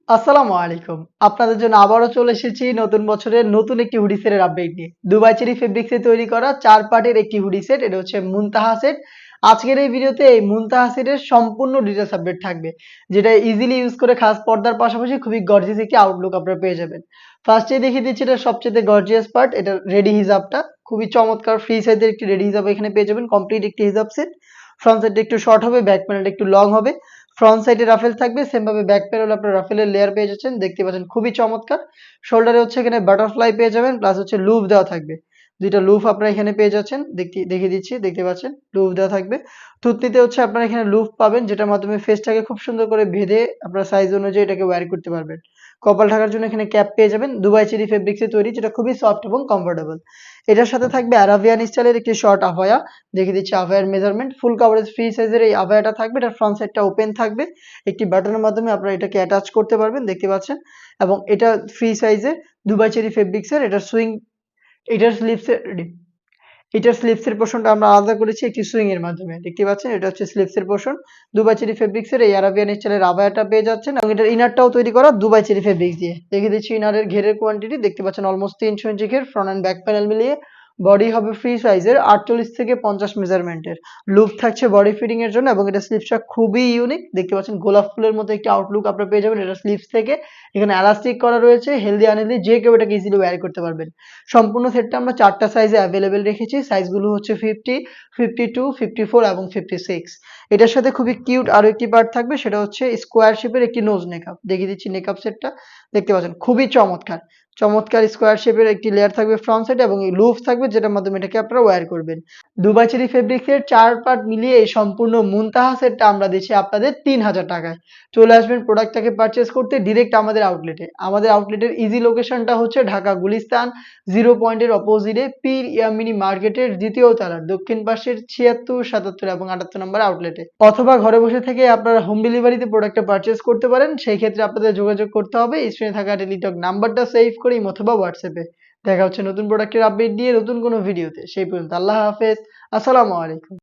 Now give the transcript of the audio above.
আসসালামু আলাইকুম। আপনাদের জন্য আবারও চলে এসেছি নতুন বছরের নতুন একটি হুডি সেটের আপডেট নিয়ে। দুবাই চেরি ফেব্রিক্সে তৈরি করা ৪ পার্টের একটি হুডি সেট। এটা হচ্ছে মুনতাহা সেট। আজকের এই ভিডিওতে এই মুনতাহা সেটের সম্পূর্ণ ডিটেইলস আপডেট থাকবে। যেটা ইজিলি ইউজ করে খাস পর্দার পাশাপাশি খুবই গর্জিয়াস একটি আউটলুক আপনারা পেয়ে যাবেন। ফার্স্টেই দেখিয়ে দিচ্ছি এটার সবচেয়ে গর্জিয়াস পার্ট, এটার রেডি হিজাবটা। খুবই চমৎকার ফ্রি সাইজের একটি রেডি হিজাব এখানে পেয়ে যাবেন। কমপ্লিট একটি হিজাব সেট। ফ্রন্ট সাইডটা একটু শর্ট হবে, ব্যাক প্যানেলটা একটু লং হবে। ফ্রন্ট সাইডে রাফেল থাকবে, সেম ভাবে ব্যাক প্যানেল আপনার রাফেলের লেয়ার পেয়ে যাচ্ছেন, দেখতে পাচ্ছেন খুবই চমৎকার। শোল্ডারে হচ্ছে এখানে বাটারফ্লাই পেয়ে যাবেন, প্লাস হচ্ছে লুপ দেওয়া থাকবে। দুইটা লুপ আপনারা এখানে পেয়ে যাচ্ছেন, দেখিয়ে দিচ্ছি, দেখতে পাচ্ছেন লুপ দেওয়া থাকবে। থুতনিতে হচ্ছে আপনারা এখানে লুপ পাবেন, যেটার মাধ্যমে ফেসটাকে খুব সুন্দর করে বেঁধে আপনার সাইজ অনুযায়ী এটাকে ওয়্যার করতে পারবেন। কপাল ঢাকার জন্য এখানে ক্যাপ পেয়ে যাবেন, দুবাই চেরি ফেব্রিক্সে তৈরি, যেটা খুবই সফট এবং কমফোর্টেবল। এটার সাথে থাকবে আরাবিয়ান স্টাইলের একটি শর্ট আফায়া। দেখিয়ে দিচ্ছি আফায়ার মেজারমেন্ট, ফুল কাভারেজ ফ্রি সাইজের এই আফায়াটা থাকবে। এটার ফ্রন্ট সাইডটা ওপেন থাকবে, একটি বাটনের মাধ্যমে আপনারা এটাকে অ্যাটাচ করতে পারবেন, দেখতে পাচ্ছেন। এবং এটা ফ্রি সাইজের দুবাই চেরি ফেব্রিক্সের। এটার সুইং, এটার স্লিপসের এটার স্লিপসের পোর্শনটা আমরা আলাদা করেছি একটি সুইং এর মাধ্যমে, দেখতে পাচ্ছেন। এটা হচ্ছে স্লিপসের পোর্শন। দুবাই চেরি ফেব্রিক্সের এই আরাবিয়ান স্টাইলের আবায়াটা পেয়ে যাচ্ছেন, এবং এটার ইনারটাও তৈরি করা দুবাই চেরি ফেব্রিক্স দিয়ে। দেখিয়ে দিচ্ছি ইনারের ঘেরের কোয়ান্টিটি, দেখতে পাচ্ছেন অলমোস্ট 300 ইঞ্চি ঘের, ফ্রন্ট অ্যান্ড ব্যাক প্যানেল মিলিয়ে। বডি হবে ফ্রি সাইজের 48 থেকে 50 মেজারমেন্টের। লুপ থাকছে বডি ফিটিং এর জন্য, এবং এটা স্লিপসটা খুবই ইউনিক, দেখতে পাচ্ছেন গোলাপ ফুলের মতো একটি আউটলুক আপনারা পেয়ে যাবেন এটা স্লিপস থেকে। এখানে এলাস্টিক করা রয়েছে, হেলদি আনহেলদি যে কেউ এটাকে ইজিলি ওয়্যার করতে পারবেন। সম্পূর্ণ সেটটা আমরা 4টা সাইজে অ্যাভেলেবেল রেখেছি। সাইজগুলো হচ্ছে 50, 52, 54 এবং 56। এটার সাথে খুবই কিউট আরো একটি পার্ট থাকবে, সেটা হচ্ছে স্কোয়ার শেপের একটি নোজ নেকআপ। দেখিয়ে দিচ্ছি নেকআপ সেটটা, দেখতে পাচ্ছেন খুবই চমৎকার। চমৎকার স্কোয়ার শেপের একটি লেয়ার থাকবে ফ্রন্ট সাইডে, এবং এই লুপ থাকবে, যেটার মাধ্যমে এটাকে আপনারা ওয়্যার করবেন। দুবাই চেরি ফেব্রিক্সের 4 পার্ট মিলিয়ে এই সম্পূর্ণ মুনতাহা সেটটা আমরা দিচ্ছি আপনাদের 3000 টাকায়। চলে আসবেন প্রোডাক্টটাকে পারচেজ করতে ডিরেক্ট আমাদের আউটলেটে। আমাদের আউটলেটের ইজি লোকেশনটা হচ্ছে ঢাকা গুলিস্তান 0 পয়েন্টের অপোজিটে পীর ইয়ামিনী মার্কেটের 2য় তলার দক্ষিণ পাশের 76, 77 এবং 78 নম্বর আউটলেটে। অথবা ঘরে বসে থেকে আপনারা হোম ডেলিভারিতে প্রোডাক্টটা পারচেজ করতে পারেন। সেই ক্ষেত্রে আপনাদের যোগাযোগ করতে হবে স্ক্রিনে থাকা টেলিটক নাম্বারটা সেভ করে অথবা হোয়াটসঅ্যাপে। দেখা হচ্ছে নতুন প্রোডাক্টের আপডেট দিয়ে নতুন কোনো ভিডিওতে। সেই পর্যন্ত আল্লাহ হাফেজ। আসসালামু আলাইকুম।